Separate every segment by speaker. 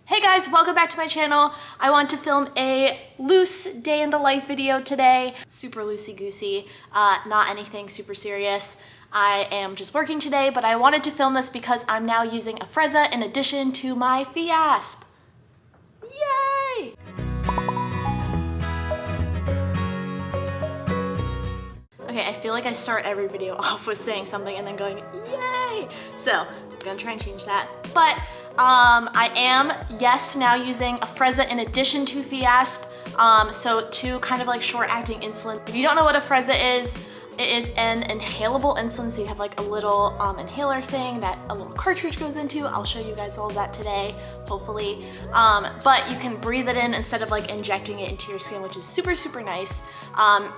Speaker 1: Hey guys, welcome back to my channel. I want to film a loose day in the life video today. Super loosey-goosey, not anything super serious. I am just working today, but I wanted to film this because I'm now using Afrezza in addition to my Fiasp. Yay! Okay, I feel like I start every video off with saying something and then going, yay! So, I'm gonna try and change that. But I am, yes, now using Afrezza in addition to Fiasp. So two kind of like short-acting insulin. If you don't know what Afrezza is, it is an inhalable insulin, so you have like a little inhaler thing that a little cartridge goes into. I'll show you guys all of that today, hopefully. But you can breathe it in instead of like injecting it into your skin, which is super, super nice.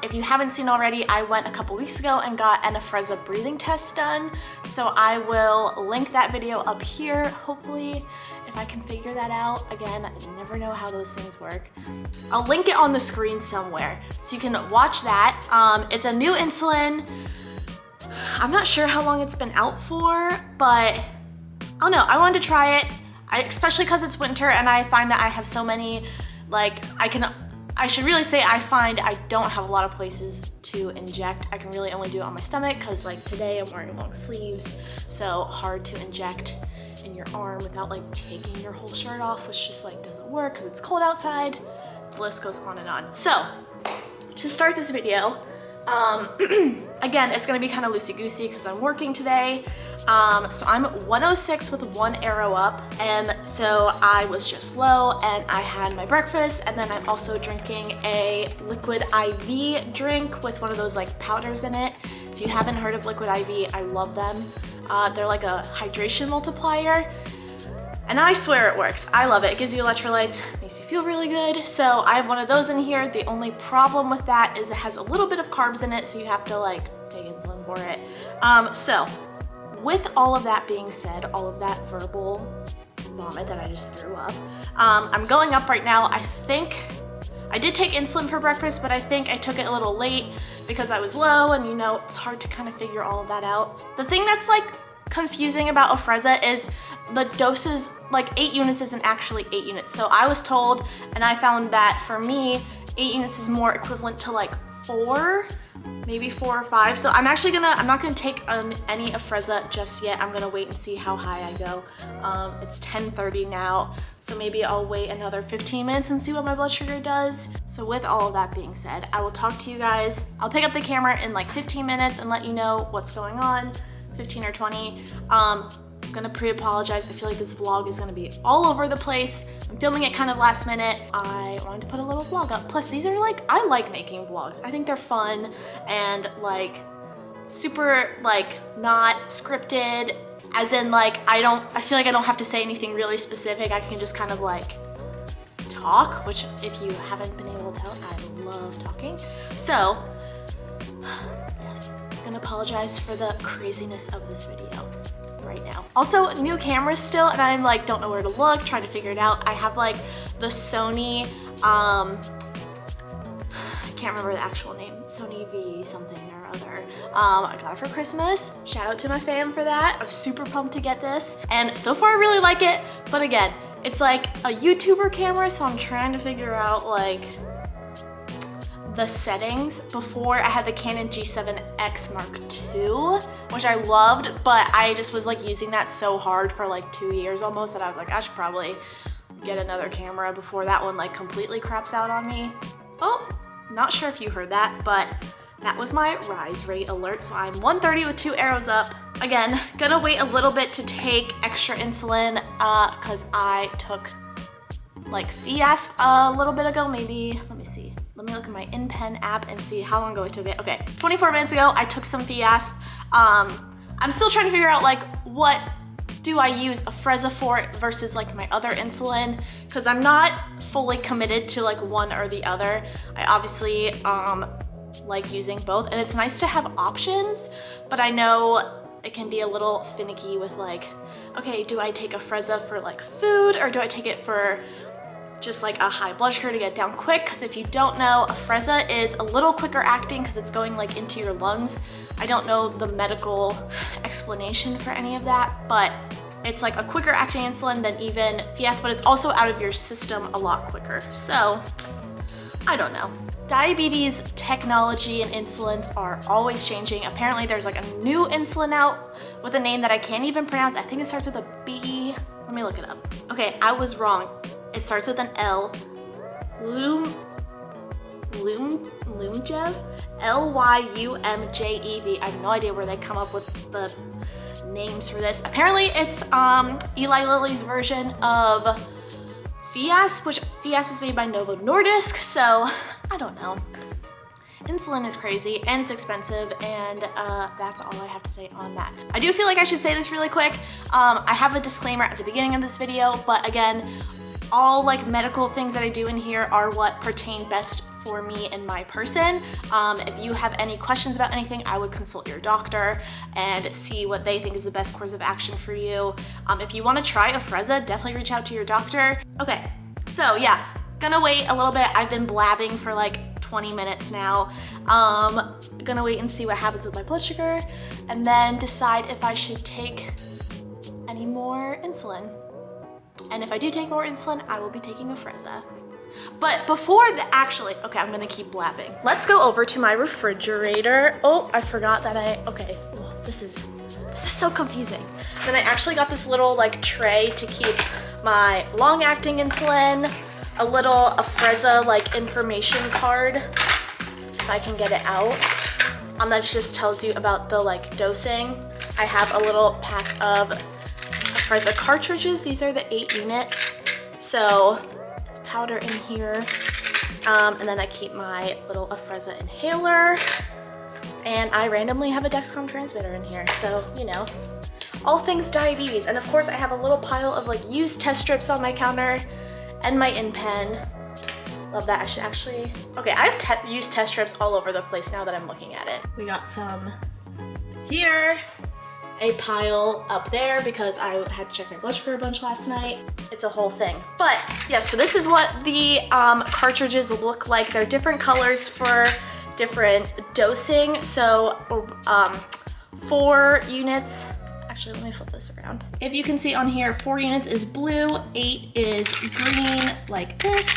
Speaker 1: If you haven't seen already, I went a couple weeks ago and got an Afrezza breathing test done. So I will link that video up here, hopefully, if I can figure that out. Again, I never know how those things work. I'll link it on the screen somewhere, so you can watch that. It's a new insulin. I'm not sure how long it's been out for, but I don't know, I wanted to try it, especially because it's winter and I find that I have so many, like, I should really say I find I don't have a lot of places to inject. I can really only do it on my stomach because like today I'm wearing long sleeves, so hard to inject in your arm without like taking your whole shirt off, which just like doesn't work because it's cold outside. The list goes on and on. So to start this video, again, it's gonna be kind of loosey-goosey because I'm working today. So I'm 106 with one arrow up, and so I was just low and I had my breakfast, and then I'm also drinking a liquid IV drink with one of those like powders in it. If you haven't heard of liquid IV, I love them. They're like a hydration multiplier. And I swear it works. I love it. It gives you electrolytes, makes you feel really good. So I have one of those in here. The only problem with that is it has a little bit of carbs in it, so you have to like take insulin for it. So with all of that being said, all of that verbal vomit that I just threw up, I'm going up right now. I think I did take insulin for breakfast, but I think I took it a little late because I was low, and you know, it's hard to kind of figure all of that out. The thing that's like confusing about Afrezza is the doses, like 8 units isn't actually 8 units. So I was told, and I found that for me, 8 units is more equivalent to like 4, maybe 4 or 5. So I'm not gonna take any Afrezza just yet. I'm gonna wait and see how high I go. It's 10:30 now, so maybe I'll wait another 15 minutes and see what my blood sugar does. So with all of that being said, I will talk to you guys. I'll pick up the camera in like 15 minutes and let you know what's going on. 15 or 20. I'm gonna pre-apologize. I feel like this vlog is gonna be all over the place. I'm filming it kind of last minute. I wanted to put a little vlog up. Plus these are like, I like making vlogs. I think they're fun and like super like not scripted, as in like I feel like I don't have to say anything really specific. I can just kind of like talk, which if you haven't been able to tell, I love talking. So yes, I'm gonna apologize for the craziness of this video right now. Also, new cameras still, and I'm like, don't know where to look, trying to figure it out. I have like the Sony, I can't remember the actual name, Sony V something or other. I got it for Christmas. Shout out to my fam for that. I was super pumped to get this, and so far I really like it, but again, it's like a YouTuber camera, so I'm trying to figure out like the settings. Before I had the Canon G7X Mark II, which I loved, but I just was like using that so hard for like 2 years almost that I was like, I should probably get another camera before that one like completely craps out on me. Oh, not sure if you heard that, but that was my rise rate alert. So I'm 130 with 2 arrows up. Again, gonna wait a little bit to take extra insulin because I took like Fiasp a little bit ago, maybe, let me see. Let me look at my InPen app and see how long ago I took it. Okay, 24 minutes ago, I took some Fiasp. I'm still trying to figure out like what do I use Afrezza for versus like my other insulin, because I'm not fully committed to like one or the other. I obviously like using both, and it's nice to have options, but I know it can be a little finicky with like, okay, do I take Afrezza for like food, or do I take it for just like a high blood sugar to get down quick? Because if you don't know, Afrezza is a little quicker acting because it's going like into your lungs. I don't know the medical explanation for any of that, but It's like a quicker acting insulin than even Fiasp, but it's also out of your system a lot quicker. So, I don't know. Diabetes technology and insulins are always changing. Apparently there's like a new insulin out with a name that I can't even pronounce. I think it starts with a B. Let me look it up. Okay, I was wrong. It starts with an L. Lyumjev? Lyumjev. I have no idea where they come up with the names for this. Apparently it's Eli Lilly's version of Fiasp, which Fiasp was made by Novo Nordisk, so I don't know. Insulin is crazy and it's expensive, and that's all I have to say on that. I do feel like I should say this really quick. I have a disclaimer at the beginning of this video, but again, all like medical things that I do in here are what pertain best for me and my person. If you have any questions about anything, I would consult your doctor and see what they think is the best course of action for you. If you want to try Afrezza, definitely reach out to your doctor. Okay, so yeah, gonna wait a little bit. I've been blabbing for like 20 minutes now. Gonna wait and see what happens with my blood sugar and then decide if I should take any more insulin. And if I do take more insulin, I will be taking Afrezza. But before the okay, I'm gonna keep blabbing. Let's go over to my refrigerator. Oh, I forgot that okay, well, this is so confusing. Then I actually got this little like tray to keep my long-acting insulin, a little Afrezza like information card, if I can get it out. That just tells you about the like dosing. I have a little pack of Afrezza cartridges. These are the 8 units. So it's powder in here. And then I keep my little Afrezza inhaler. And I randomly have a Dexcom transmitter in here. So, you know, all things diabetes. And of course I have a little pile of like used test strips on my counter and my InPen. Love that. I should actually, okay, I have used test strips all over the place now that I'm looking at it. We got some here, a pile up there because I had to check my blood sugar a bunch last night. It's a whole thing. But yeah, so this is what the cartridges look like. They're different colors for different dosing. So 4 units, actually let me flip this around. If you can see on here, 4 units is blue, 8 is green like this,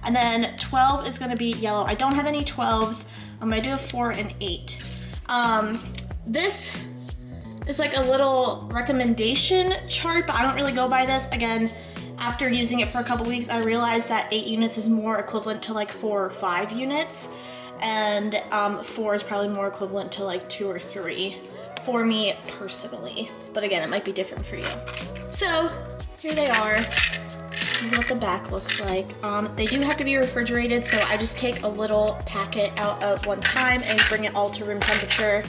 Speaker 1: and then 12 is gonna be yellow. I don't have any 12s. I do have 4 and 8. This is like a little recommendation chart, but I don't really go by this. Again, after using it for a couple weeks, I realized that 8 units is more equivalent to like 4 or 5 units, and 4 is probably more equivalent to like 2 or 3 for me personally. But again, it might be different for you. So here they are. This is what the back looks like. They do have to be refrigerated, so I just take a little packet out at one time and bring it all to room temperature,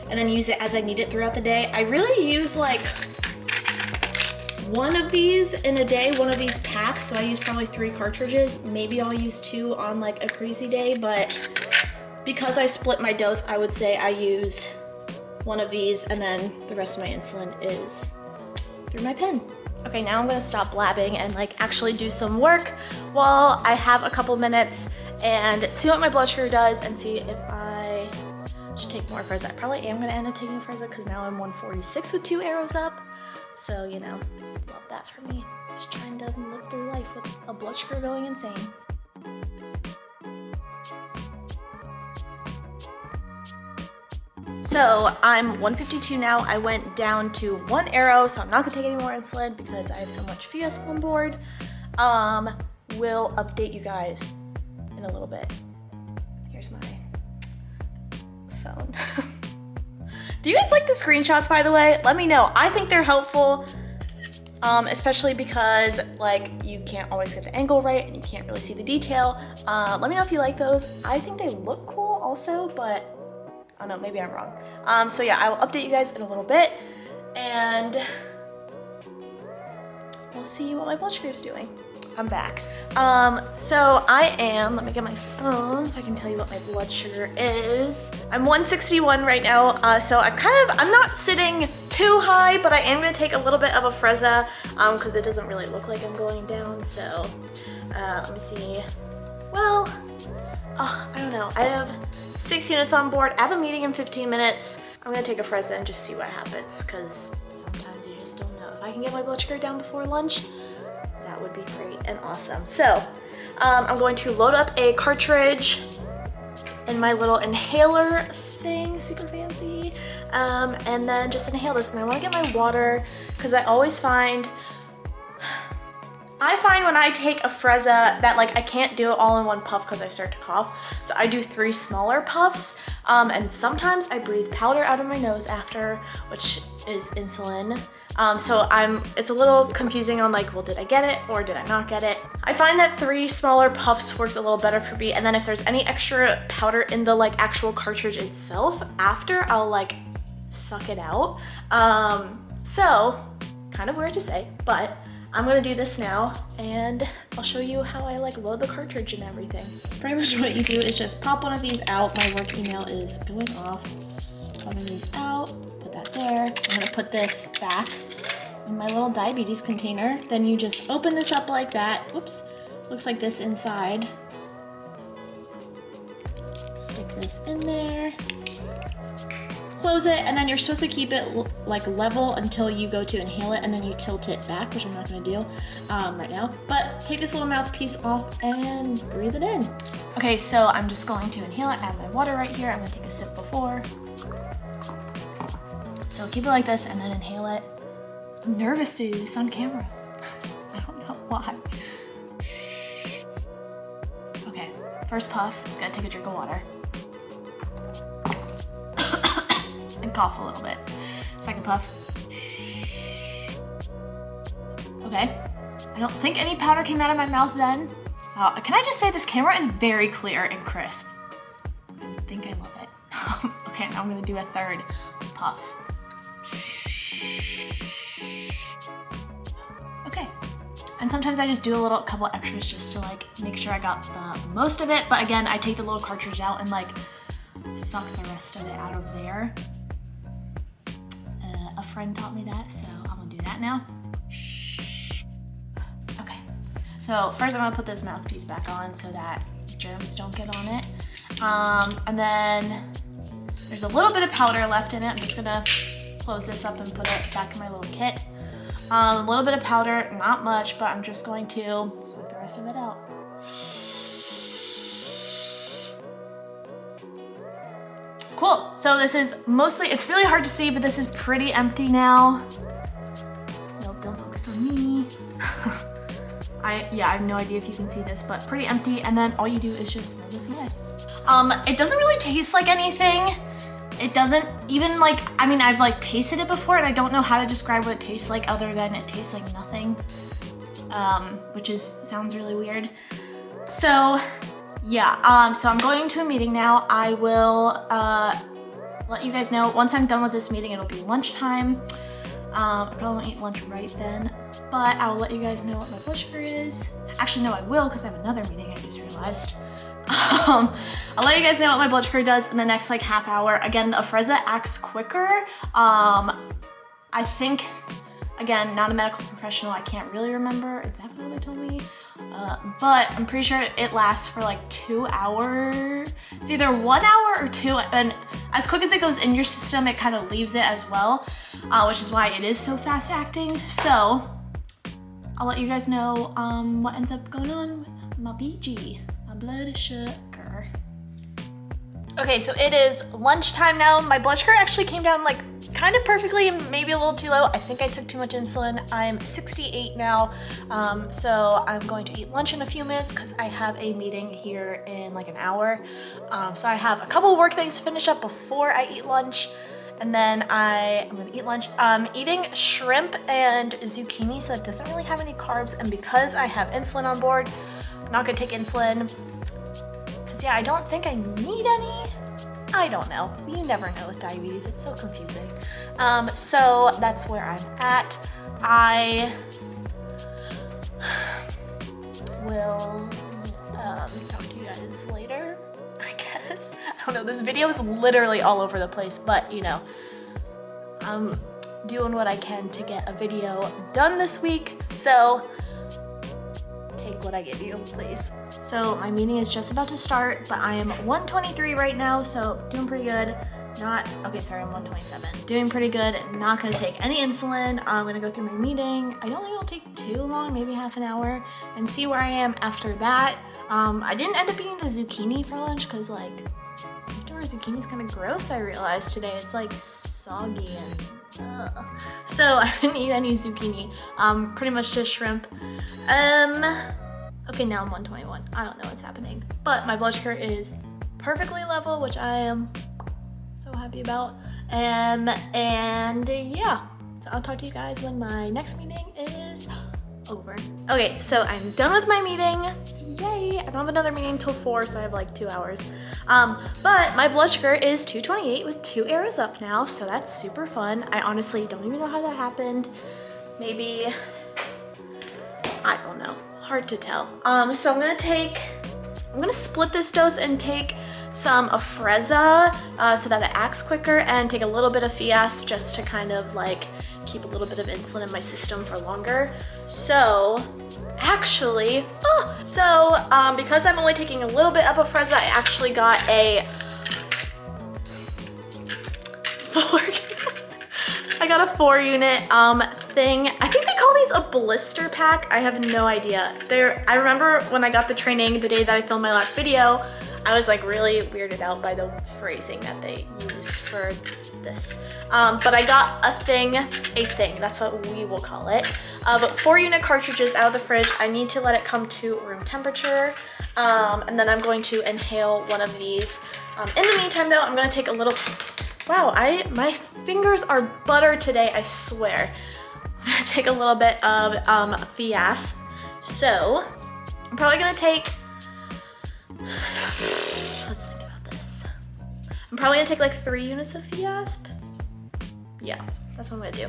Speaker 1: and then use it as I need it throughout the day. I really use like 1 of these in a day, 1 of these packs, so I use probably 3 cartridges. Maybe I'll use 2 on like a crazy day, but because I split my dose, I would say I use 1 of these, and then the rest of my insulin is through my pen. Okay, now I'm gonna stop blabbing and like actually do some work while I have a couple minutes and see what my blood sugar does and see if I should take more Afrezza. I probably am gonna end up taking Afrezza because now I'm 146 with 2 arrows up. So, you know, love that for me. Just trying to live through life with a blood sugar going insane. So I'm 152 now. I went down to 1 arrow, so I'm not gonna take any more insulin because I have so much Fiasp on board. Will update you guys in a little bit. Here's my phone. Do you guys like the screenshots, by the way? Let me know. I think they're helpful, especially because like you can't always get the angle right and you can't really see the detail. Let me know if you like those. I think they look cool also, but I don't know, maybe I'm wrong. So yeah, I will update you guys in a little bit, and we'll see what my blood sugar is doing. I'm back. So I am, let me get my phone so I can tell you what my blood sugar is. I'm 161 right now, so I'm not sitting too high, but I am gonna take a little bit of Afrezza, because it doesn't really look like I'm going down, so let me see. Well, I don't know. I have 6 units on board. I have a meeting in 15 minutes. I'm gonna take Afrezza and just see what happens, because sometimes you just don't know. If I can get my blood sugar down before lunch, that would be great and awesome. So I'm going to load up a cartridge in my little inhaler thing, super fancy, and then just inhale this. And I want to get my water, because I find when I take Afrezza that like I can't do it all in one puff because I start to cough. So I do 3 smaller puffs, and sometimes I breathe powder out of my nose after, which is insulin. So it's a little confusing on like, well, did I get it or did I not get it? I find that 3 smaller puffs works a little better for me. And then if there's any extra powder in the like actual cartridge itself, after I'll like suck it out. So kind of weird to say, but I'm gonna do this now and I'll show you how I like load the cartridge and everything. Pretty much what you do is just pop one of these out. My work email is going off. Pop one of these out, put that there. I'm gonna put this back in my little diabetes container. Then you just open this up like that. Whoops, looks like this inside. Stick this in there. Close it, and then you're supposed to keep it like level until you go to inhale it, and then you tilt it back, which I'm not gonna do right now. But take this little mouthpiece off and breathe it in. Okay, so I'm just going to inhale it, add my water right here. I'm gonna take a sip before. So keep it like this and then inhale it. I'm nervous to do this on camera. I don't know why. Okay, first puff, gotta take a drink of water. And cough a little bit. Second puff. Okay. I don't think any powder came out of my mouth then. Can I just say this camera is very clear and crisp? I think I love it. Okay, now I'm gonna do a third puff. Okay. And sometimes I just do a couple extras just to like make sure I got the most of it. But again, I take the little cartridge out and like suck the rest of it out of there. A friend taught me that, so I'm gonna do that now. Okay, so first I'm gonna put this mouthpiece back on so that germs don't get on it. And then there's a little bit of powder left in it. I'm just gonna close this up and put it back in my little kit. A little bit of powder, not much, but I'm just going to suck the rest of it out. Cool, so this is mostly, it's really hard to see, but this is pretty empty now. Nope, don't focus on me. I have no idea if you can see this, but pretty empty. And then all you do is just throw this away. It doesn't really taste like anything. It doesn't even like, I mean, I've like tasted it before and I don't know how to describe what it tastes like other than it tastes like nothing, which sounds really weird. So yeah, so I'm going to a meeting now. I will let you guys know once I'm done with this meeting. It'll be lunchtime. I probably won't eat lunch right then, but I will let you guys know what my blood sugar is. Actually, no, I will, because I have another meeting, I just realized. I'll let you guys know what my blood sugar does in the next like half hour. Again, the Afrezza acts quicker. I think, again, not a medical professional, I can't really remember exactly what they told me, but I'm pretty sure it lasts for like 2 hours. It's either 1 hour or 2, and as quick as it goes in your system, it kind of leaves it as well, which is why it is so fast acting. So I'll let you guys know what ends up going on with my BG, my blood sugar. Okay, so it is lunchtime now. My blood sugar actually came down like kind of perfectly, maybe a little too low. I think I took too much insulin. I'm 68 now, so I'm going to eat lunch in a few minutes because I have a meeting here in like an hour. So I have a couple of work things to finish up before I eat lunch, and then I'm gonna eat lunch. Eating shrimp and zucchini, so it doesn't really have any carbs, and because I have insulin on board, I'm not gonna take insulin. Yeah, I don't think I need any. I don't know. You never know with diabetes. It's so confusing. So that's where I'm at. I will talk to you guys later, I guess. I don't know. This video is literally all over the place, but you know, I'm doing what I can to get a video done this week. So take what I give you, please. So my meeting is just about to start, but I am 1:23 right now, so doing pretty good. Okay, sorry, I'm 127. Doing pretty good, not gonna take any insulin. I'm gonna go through my meeting. I don't think it'll take too long, maybe half an hour, and see where I am after that. I didn't end up eating the zucchini for lunch because like, afterwards zucchini's kind of gross, I realized today. It's like soggy and so I didn't eat any zucchini. Pretty much just shrimp. Okay, now I'm 121. I don't know what's happening, but my blood sugar is perfectly level, which I am so happy about. And yeah, so I'll talk to you guys when my next meeting is over. Okay, so I'm done with my meeting. Yay! I don't have another meeting until 4, so I have like 2 hours. But my blood sugar is 228 with 2 arrows up now, so that's super fun. I honestly don't even know how that happened. Maybe, I don't know. Hard to tell. So I'm gonna split this dose and take some Afrezza so that it acts quicker, and take a little bit of Fiasp just to kind of like keep a little bit of insulin in my system for longer. So actually, because I'm only taking a little bit of Afrezza, I actually got a 4 unit thing. I think they call these a blister pack. I have no idea. I remember when I got the training the day that I filmed my last video, I was like really weirded out by the phrasing that they use for this. But I got a thing, that's what we will call it. But 4 unit cartridges out of the fridge. I need to let it come to room temperature. And then I'm going to inhale one of these. In the meantime though, I'm gonna take a little, wow, my fingers are butter today, I swear. I'm gonna take a little bit of Fiasp. So, I'm probably gonna take, let's think about this. I'm probably gonna take like 3 units of Fiasp. Yeah, that's what I'm gonna do.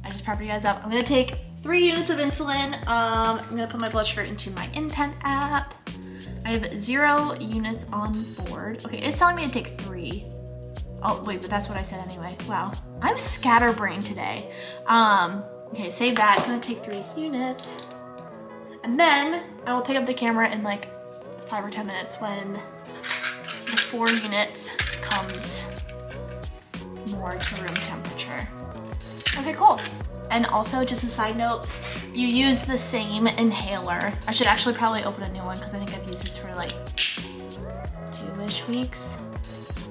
Speaker 1: I just prepped you guys up. I'm gonna take 3 units of insulin. I'm gonna put my blood sugar into my InPen app. I have 0 units on board. Okay, it's telling me to take 3. Oh, wait, but that's what I said anyway. Wow, I'm scatterbrained today. Okay, save that. I'm gonna take 3 units. And then I will pick up the camera in like 5 or 10 minutes when the 4 units comes more to room temperature. Okay, cool. And also, just a side note, you use the same inhaler. I should actually probably open a new one because I think I've used this for like 2-ish weeks.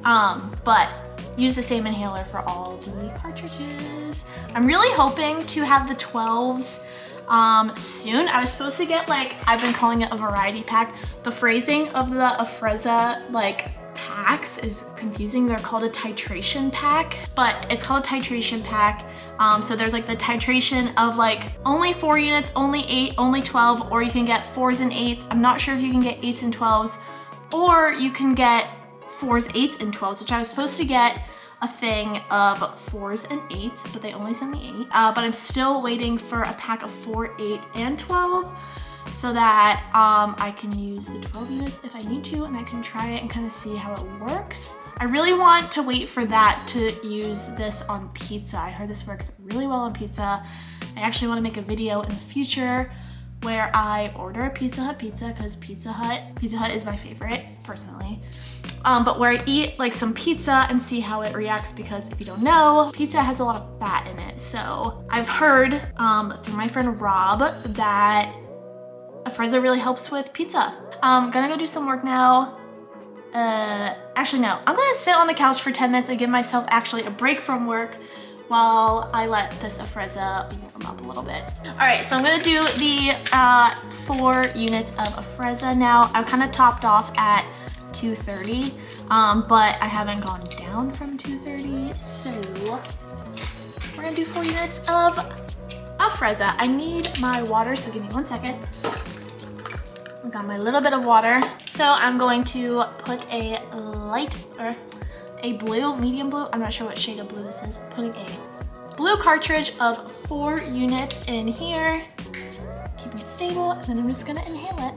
Speaker 1: But use the same inhaler for all the cartridges. I'm really hoping to have the 12s soon. I was supposed to get like, I've been calling it a variety pack. The phrasing of the Afrezza like packs is confusing. They're called a titration pack, but it's called a titration pack. So there's like the titration of like only 4 units, only 8, only 12, or you can get 4s and 8s. I'm not sure if you can get 8s and 12s, or you can get 4s, 8s, and 12s, which I was supposed to get a thing of 4s and 8s, but they only sent me 8. But I'm still waiting for a pack of 4, 8, and 12 so that I can use the 12 units if I need to, and I can try it and kind of see how it works. I really want to wait for that to use this on pizza. I heard this works really well on pizza. I actually want to make a video in the future where I order a Pizza Hut pizza, because Pizza Hut is my favorite, personally. But where I eat like some pizza and see how it reacts, because if you don't know, pizza has a lot of fat in it. So I've heard through my friend Rob that Afrezza really helps with pizza. I'm gonna go do some work now. Actually no, I'm gonna sit on the couch for 10 minutes and give myself actually a break from work while I let this Afrezza warm up a little bit. All right, so I'm gonna do the 4 units of Afrezza now. I've kind of topped off at 230, but I haven't gone down from 230, so we're gonna do 4 units of Afrezza. I need my water, so give me 1 second. I've got my little bit of water. So I'm going to put a blue, medium blue, I'm not sure what shade of blue this is. I'm putting a blue cartridge of 4 units in here, keeping it stable, and then I'm just gonna inhale it.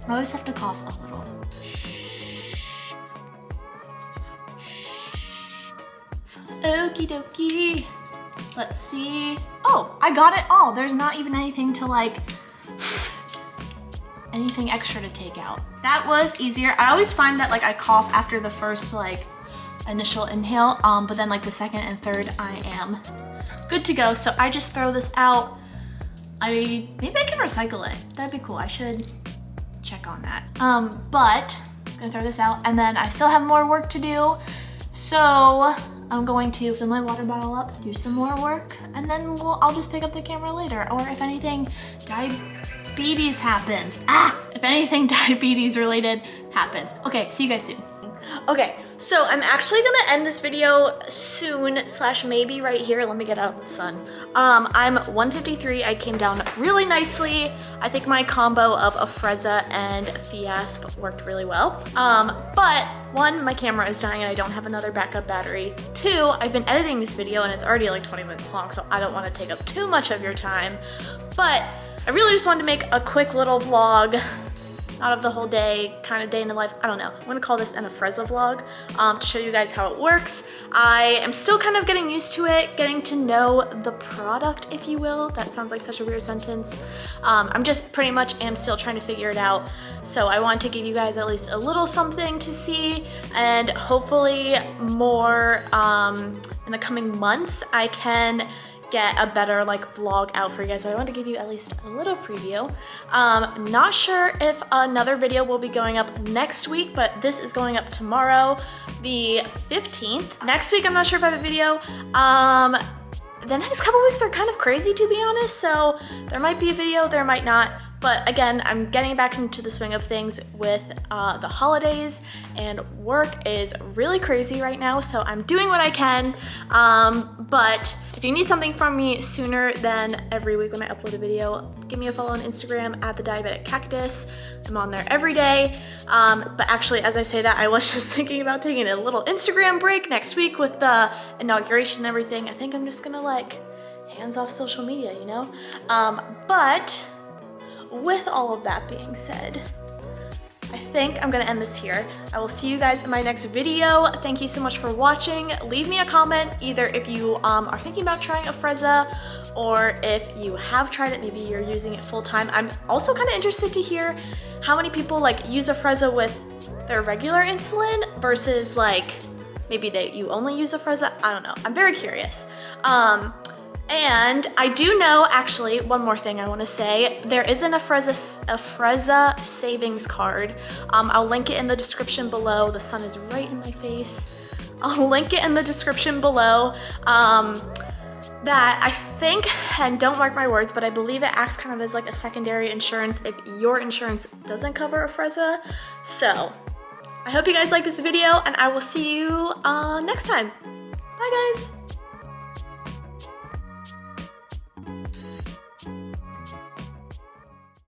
Speaker 1: I always have to cough a little. Okie dokie. Let's see. Oh, I got it all. There's not even anything to like anything extra to take out. That was easier. I always find that like I cough after the first like initial inhale, but then like the second and third I am good to go. So I just throw this out. Maybe I can recycle it. That'd be cool. I should check on that. But I'm gonna throw this out, and then I still have more work to do. So I'm going to fill my water bottle up, do some more work, and then I'll just pick up the camera later. Or if anything, diabetes happens. If anything diabetes related happens. Okay, see you guys soon. Okay, so I'm actually gonna end this video soon, / maybe right here. Let me get out of the sun. I'm 153. I came down really nicely. I think my combo of Afrezza and Fiasp worked really well. But one, my camera is dying and I don't have another backup battery. Two, I've been editing this video and it's already like 20 minutes long, so I don't want to take up too much of your time. But I really just wanted to make a quick little vlog, not of the whole day, kind of day in the life. I don't know. I'm gonna call this an Afrezza vlog to show you guys how it works. I am still kind of getting used to it, getting to know the product, if you will. That sounds like such a weird sentence. I'm just pretty much am still trying to figure it out. So I want to give you guys at least a little something to see, and hopefully more in the coming months I can get a better like vlog out for you guys. So I want to give you at least a little preview. Not sure if another video will be going up next week, but this is going up tomorrow, the 15th. Next week, I'm not sure if I have a video. The next couple weeks are kind of crazy, to be honest. So there might be a video, there might not. But again, I'm getting back into the swing of things with the holidays, and work is really crazy right now, so I'm doing what I can. But if you need something from me sooner than every week when I upload a video, give me a follow on Instagram at thediabeticcactus. I'm on there every day. But actually, as I say that, I was just thinking about taking a little Instagram break next week with the inauguration and everything. I think I'm just gonna like hands off social media, you know? But with all of that being said, I think I'm gonna end this here. I will see you guys in my next video. Thank you so much for watching. Leave me a comment either if you are thinking about trying Afrezza, or if you have tried it, maybe you're using it full time. I'm also kind of interested to hear how many people like use Afrezza with their regular insulin versus like maybe you only use Afrezza. I don't know. I'm very curious. And I do know, actually, one more thing I want to say. There is an Afrezza savings card. I'll link it in the description below. The sun is right in my face. I'll link it in the description below. That I think, and don't mark my words, but I believe it acts kind of as like a secondary insurance if your insurance doesn't cover Afrezza. So I hope you guys like this video, and I will see you next time. Bye, guys.